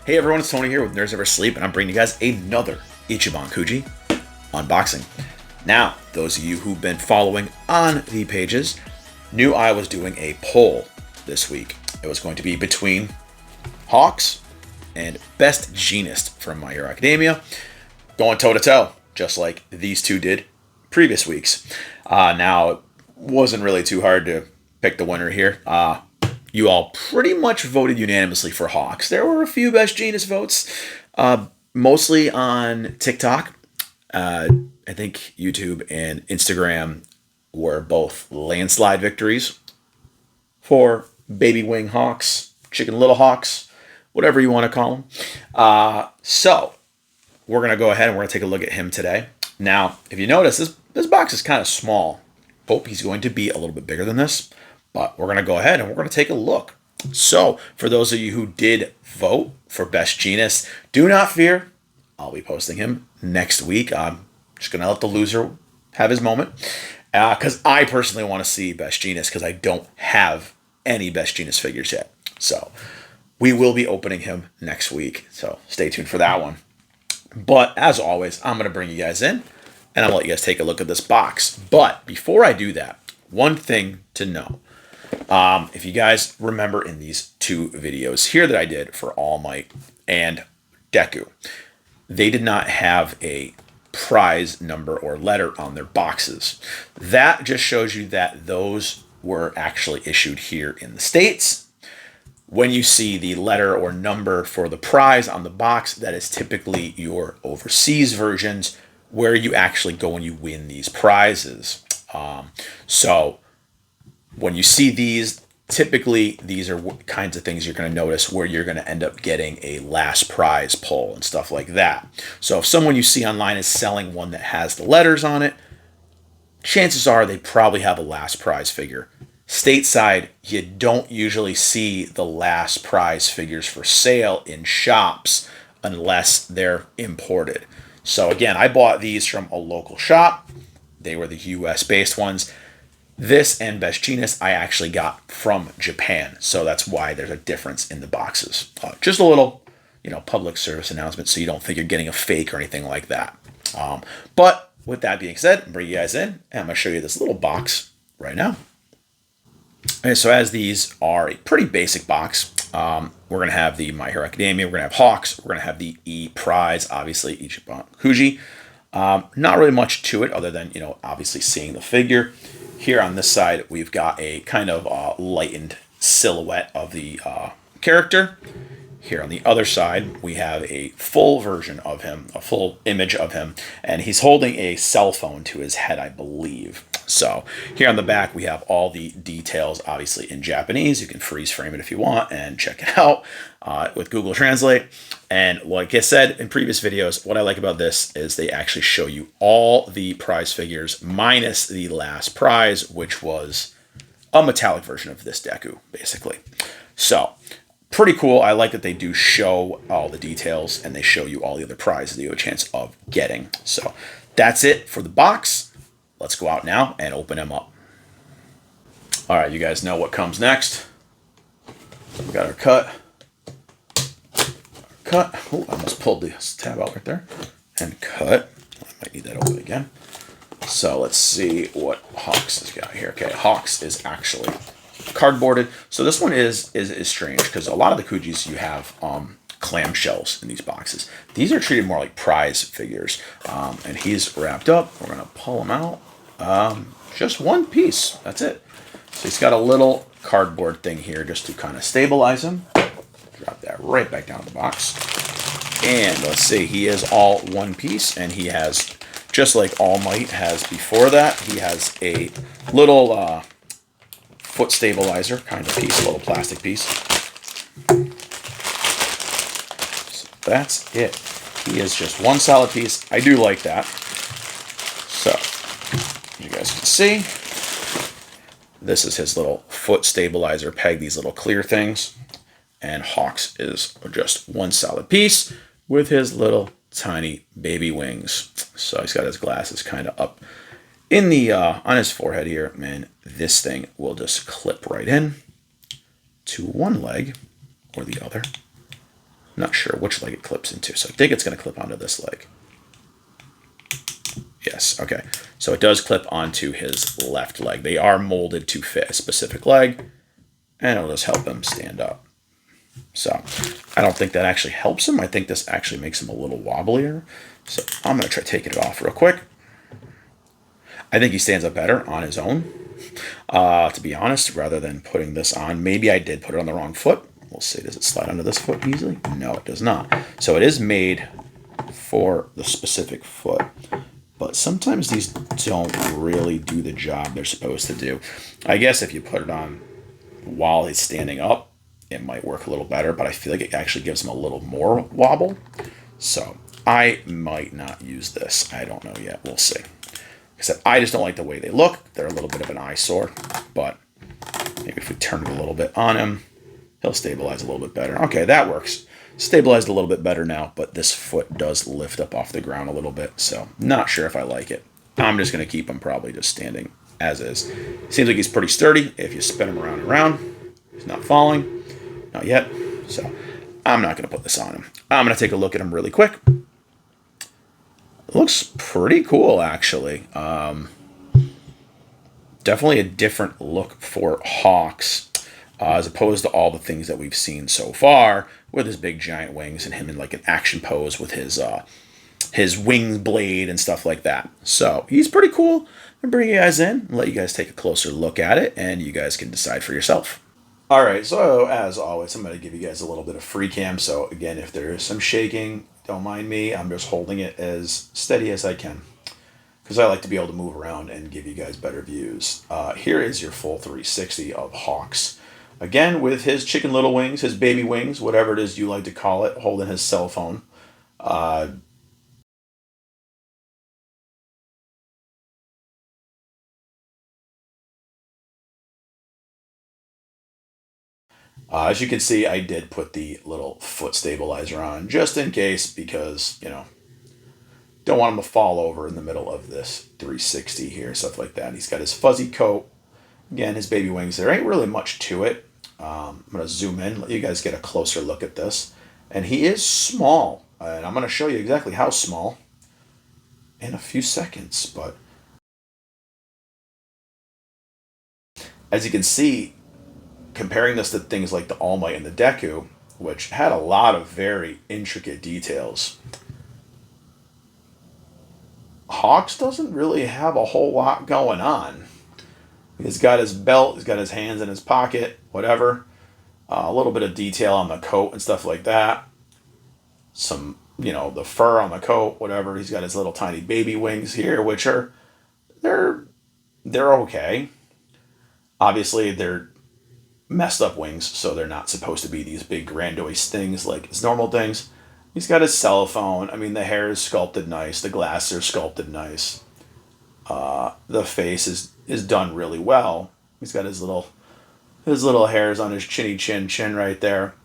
Hey everyone, it's Tony here with Nerds Never Sleep, and I'm bringing you guys another Ichiban Kuji unboxing. Now, those of you who've been following on the pages knew I was doing a poll this week. It was going to be between Hawks and Best Jeanist from My Hero Academia, going toe-to-toe, just like these two did previous weeks. Now, it wasn't really too hard to pick the winner here. You all pretty much voted unanimously for Hawks. There were a few Best Jeanist votes, mostly on TikTok. I think YouTube and Instagram were both landslide victories for Baby Wing Hawks, Chicken Little Hawks, whatever you want to call them. So we're going to go ahead and we're going to take a look at him today. Now, if you notice, this box is kind of small. Hope he's going to be a little bit bigger than this. But we're going to go ahead and we're going to take a look. So, for those of you who did vote for Best Jeanist, do not fear. I'll be posting him next week. I'm just going to let the loser have his moment. Because I personally want to see Best Jeanist because I don't have any Best Jeanist figures yet. So, we will be opening him next week. So, stay tuned for that one. But, as always, I'm going to bring you guys in. And I'll let you guys take a look at this box. But, before I do that, one thing to know. If you guys remember in these two videos here that I did for All Might and Deku, they did not have a prize number or letter on their boxes. That just shows you that those were actually issued here in the States. When you see the letter or number for the prize on the box, that is typically your overseas versions where you actually go and you win these prizes. So when you see these, typically these are kinds of things you're going to notice where you're going to end up getting a last prize pull and stuff like that. So if someone you see online is selling one that has the letters on it, chances are they probably have a last prize figure. Stateside, you don't usually see the last prize figures for sale in shops unless they're imported. So again, I bought these from a local shop. They were the US based ones. This and Best Jeanist I actually got from Japan, so that's why there's a difference in the boxes. Just a little, public service announcement, so you don't think you're getting a fake or anything like that. But with that being said, I'm bringing you guys in, and I'm going to show you this little box right now. Okay, so as these are a pretty basic box, we're going to have the My Hero Academia, we're going to have Hawks, we're going to have the E prize, obviously Ichiban Kuji. Not really much to it other than, obviously seeing the figure. Here on this side, we've got a kind of lightened silhouette of the character. Here on the other side, we have a full version of him, a full image of him, and he's holding a cell phone to his head, I believe. So here on the back, we have all the details, obviously in Japanese. You can freeze frame it if you want and check it out with Google Translate. And like I said in previous videos, what I like about this is they actually show you all the prize figures minus the last prize, which was a metallic version of this Deku, basically. So pretty cool. I like that they do show all the details and they show you all the other prizes that you have a chance of getting. So that's it for the box. Let's go out now and open them up. All right, you guys know what comes next. We got our cut. Oh, I almost pulled this tab out right there. And cut. I might need that open again. So let's see what Hawks has got here. Okay, Hawks is actually cardboarded. So this one is strange because a lot of the Kujis you have clamshells in these boxes. These are treated more like prize figures. And he's wrapped up. We're going to pull him out. Just one piece. That's it. So he's got a little cardboard thing here just to kind of stabilize him. Drop that right back down the box. And let's see, he is all one piece, and he has, just like All Might has before that, he has a little foot stabilizer kind of piece, a little plastic piece. So that's it. He is just one solid piece. I do like that. So, as you guys can see, this is his little foot stabilizer peg, these little clear things. And Hawks is just one solid piece with his little tiny baby wings. So he's got his glasses kind of up in the on his forehead here. Man, this thing will just clip right in to one leg or the other. not sure which leg it clips into, so I think it's going to clip onto this leg. Yes, okay. So it does clip onto his left leg. They are molded to fit a specific leg, and it'll just help him stand up. So I don't think that actually helps him. I think this actually makes him a little wobblier. So I'm going to try taking it off real quick. I think he stands up better on his own, to be honest, rather than putting this on. Maybe I did put it on the wrong foot. We'll see. Does it slide onto this foot easily? No, it does not. So it is made for the specific foot. But sometimes these don't really do the job they're supposed to do. I guess if you put it on while he's standing up, it might work a little better, but I feel like it actually gives him a little more wobble. So I might not use this. I don't know yet. We'll see. Except I just don't like the way they look. They're a little bit of an eyesore, but maybe if we turn it a little bit on him, he'll stabilize a little bit better. Okay, that works. Stabilized a little bit better now, but this foot does lift up off the ground a little bit, so not sure if I like it. I'm just going to keep him probably just standing as is. Seems like he's pretty sturdy. If you spin him around and around, he's not falling. Not yet. So I'm not going to put this on him. I'm going to take a look at him really quick. It looks pretty cool, actually. Definitely a different look for Hawks, as opposed to all the things that we've seen so far with his big giant wings and him in like an action pose with his wing blade and stuff like that. So he's pretty cool. I'm bring you guys in and let you guys take a closer look at it, and you guys can decide for yourself. All right, so as always, I'm going to give you guys a little bit of free cam. So again, if there is some shaking, don't mind me. I'm just holding it as steady as I can because I like to be able to move around and give you guys better views. Here is your full 360 of Hawks. Again, with his chicken little wings, his baby wings, whatever it is you like to call it, holding his cell phone. As you can see, I did put the little foot stabilizer on just in case because, you know, don't want him to fall over in the middle of this 360 here, stuff like that. He's got his fuzzy coat. Again, his baby wings. There ain't really much to it. I'm going to zoom in, let you guys get a closer look at this. And he is small. And I'm going to show you exactly how small in a few seconds. But as you can see, comparing this to things like the All Might and the Deku, which had a lot of very intricate details, Hawks doesn't really have a whole lot going on. He's got his belt, he's got his hands in his pocket, whatever. A little bit of detail on the coat and stuff like that. Some, you know, the fur on the coat, whatever. He's got his little tiny baby wings here, which are, they're okay. Obviously, they're messed up wings, so they're not supposed to be these big grandiose things like his normal things. He's got his cell phone. I mean, the hair is sculpted nice. The glasses are sculpted nice. The face is done really well. He's got his little hairs on his chinny chin right there.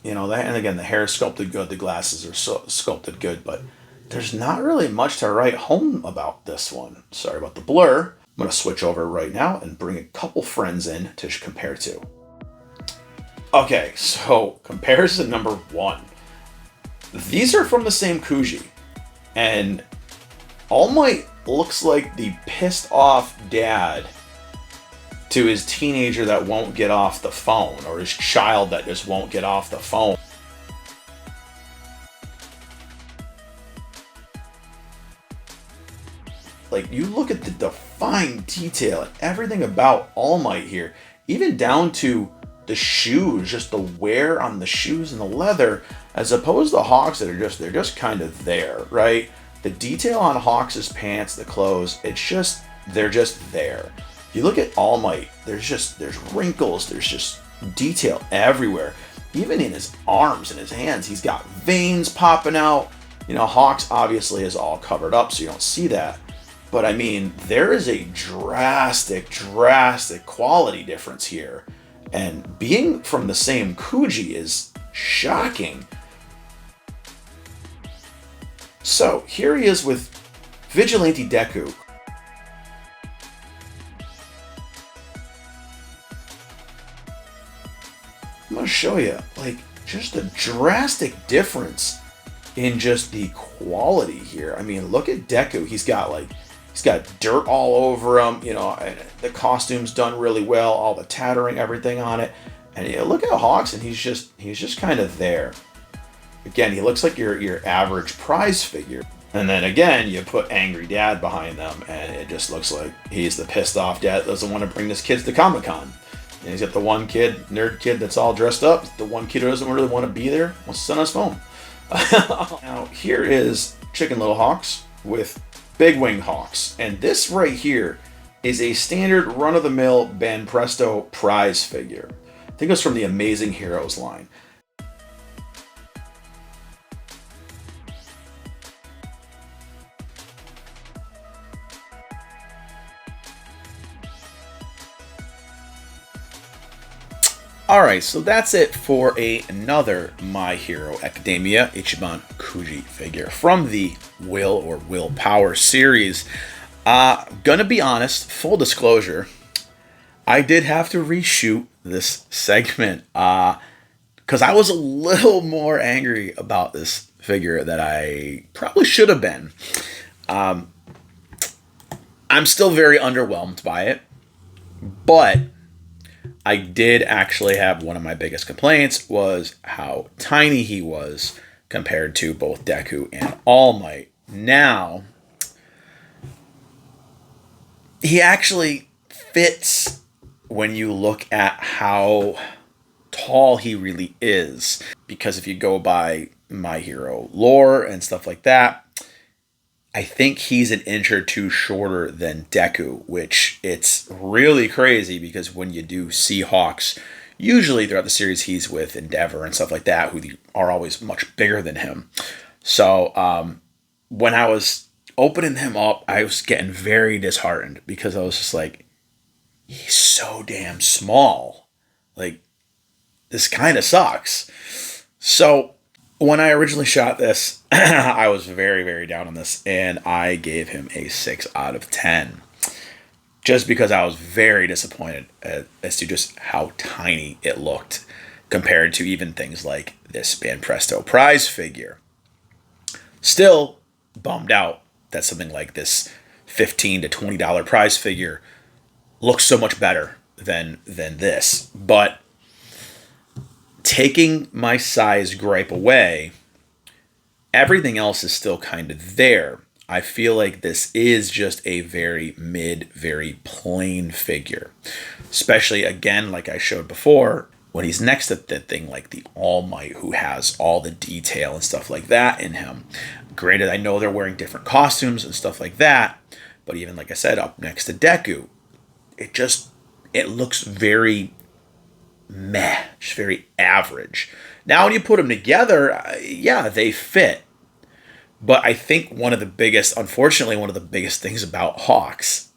You know, and again, the hair is sculpted good. The glasses are sculpted good, but there's not really much to write home about this one. Sorry about the blur. I'm going to switch over right now and bring a couple friends in to compare to. Okay, so comparison number 1. These are from the same Kuji. And All Might looks like the pissed off dad to his teenager that won't get off the phone, or his child that just won't get off the phone. Like, you look at the fine detail and everything about All Might here, even down to the shoes, just the wear on the shoes and the leather, as opposed to Hawks that they're just kind of there, right? The detail on Hawks' pants, the clothes, they're just there. If you look at All Might, there's wrinkles, there's just detail everywhere. Even in his arms and his hands, he's got veins popping out. You know, Hawks obviously is all covered up, so you don't see that. But I mean, there is a drastic quality difference here. And being from the same Kuji is shocking. So here he is with Vigilante Deku. I'm going to show you, like, just a drastic difference in just the quality here. I mean, look at Deku. He's got dirt all over him. You know, and the costume's done really well. All the tattering, everything on it. And you know, look at Hawks, and he's just kind of there. Again, he looks like your average prize figure. And then again, you put Angry Dad behind them, and it just looks like he's the pissed off dad that doesn't want to bring his kids to Comic-Con. And he's got the one kid, nerd kid, that's all dressed up. The one kid who doesn't really want to be there wants to send us home. Now, here is Chicken Little Hawks with Big Wing Hawks. And this right here is a standard run-of-the-mill Banpresto prize figure. I think it's from the Amazing Heroes line. Alright, so that's it for another My Hero Academia Ichiban Kuji figure from the Willpower series. Gonna be honest, full disclosure, I did have to reshoot this segment because I was a little more angry about this figure than I probably should have been. I'm still very underwhelmed by it, but I did actually have one of my biggest complaints was how tiny he was compared to both Deku and All Might. Now, he actually fits when you look at how tall he really is. Because if you go by My Hero lore and stuff like that, I think he's an inch or two shorter than Deku, which it's really crazy because when you do see Hawks, usually throughout the series he's with Endeavor and stuff like that, who are always much bigger than him. So when I was opening him up, I was getting very disheartened because I was just like, he's so damn small. Like, this kind of sucks. So when I originally shot this, I was very, very down on this, and I gave him a 6 out of 10. Just because I was very disappointed as to just how tiny it looked compared to even things like this Banpresto prize figure. Still bummed out that something like this $15 to $20 prize figure looks so much better than this. But taking my size gripe away, everything else is still kind of there. I feel like this is just a very very plain figure. Especially, again, like I showed before, when he's next to the thing like the All Might, who has all the detail and stuff like that in him. Granted, I know they're wearing different costumes and stuff like that, but even, like I said, up next to Deku, it looks very meh, just very average. Now, when you put them together, yeah, they fit. But I think unfortunately, one of the biggest things about Hawks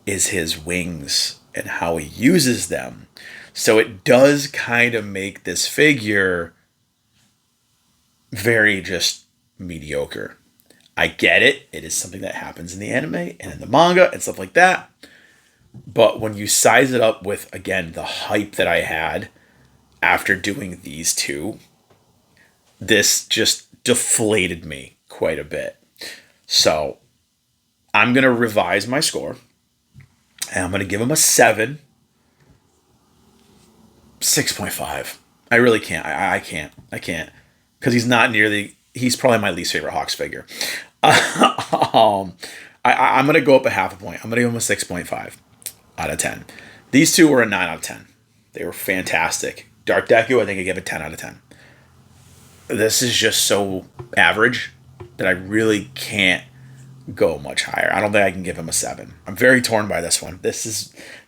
is his wings and how he uses them. So it does kind of make this figure very just mediocre. I get it. It is something that happens in the anime and in the manga and stuff like that. But when you size it up with, again, the hype that I had after doing these two, this just deflated me quite a bit. So I'm going to revise my score. And I'm going to give him a 7. 6.5. I really can't. I can't. Because he's probably my least favorite Hawks figure. I'm going to go up a half a point. I'm going to give him a 6.5 out of 10. These two were a 9 out of 10. They were fantastic. Dark Deku, I think I give a 10 out of 10. This is just so average that I really can't go much higher. I don't think I can give him a 7. I'm very torn by this one. This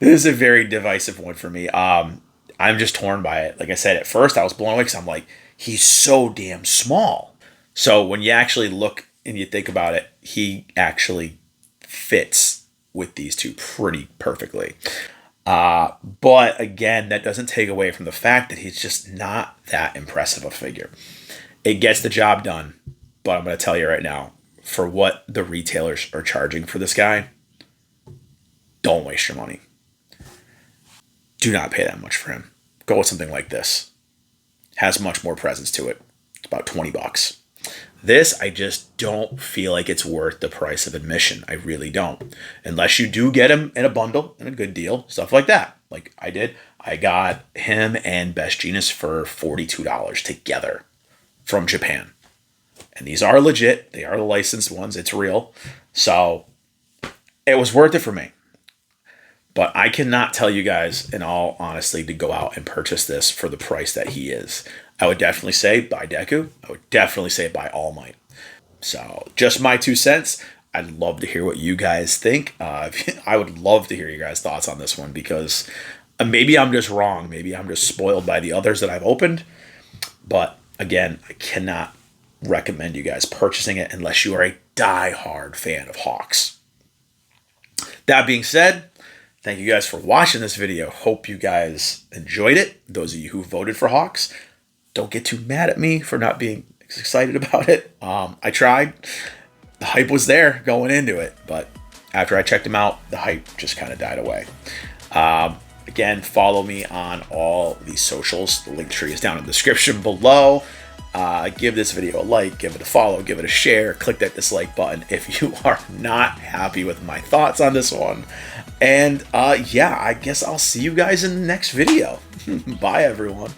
is a very divisive one for me. I'm just torn by it. Like I said, at first I was blown away because I'm like, he's so damn small. So when you actually look and you think about it, he actually fits with these two pretty perfectly. But again, that doesn't take away from the fact that he's just not that impressive a figure. It gets the job done, but I'm going to tell you right now, for what the retailers are charging for this guy, don't waste your money. Do not pay that much for him. Go with something like this. has much more presence to it. It's about 20 bucks. This, I just don't feel like it's worth the price of admission. I really don't. Unless you do get him in a bundle, in a good deal, stuff like that. Like I did. I got him and Best Jeanist for $42 together from Japan. And these are legit. They are the licensed ones. It's real. So it was worth it for me. But I cannot tell you guys, in all honesty, to go out and purchase this for the price that he is. I would definitely say buy Deku. I would definitely say buy All Might. So just my 2 cents. I'd love to hear what you guys think. I would love to hear your guys' thoughts on this one because maybe I'm just wrong. Maybe I'm just spoiled by the others that I've opened. But again, I cannot recommend you guys purchasing it unless you are a die-hard fan of Hawks. That being said, thank you guys for watching this video. Hope you guys enjoyed it. Those of you who voted for Hawks, don't get too mad at me for not being excited about it. I tried. The hype was there going into it, but after I checked them out, the hype just kind of died away. Again, follow me on all the socials. The link tree is down in the description below. Give this video a like, give it a follow, give it a share, click that dislike button if you are not happy with my thoughts on this one. And yeah, I guess I'll see you guys in the next video. Bye, everyone.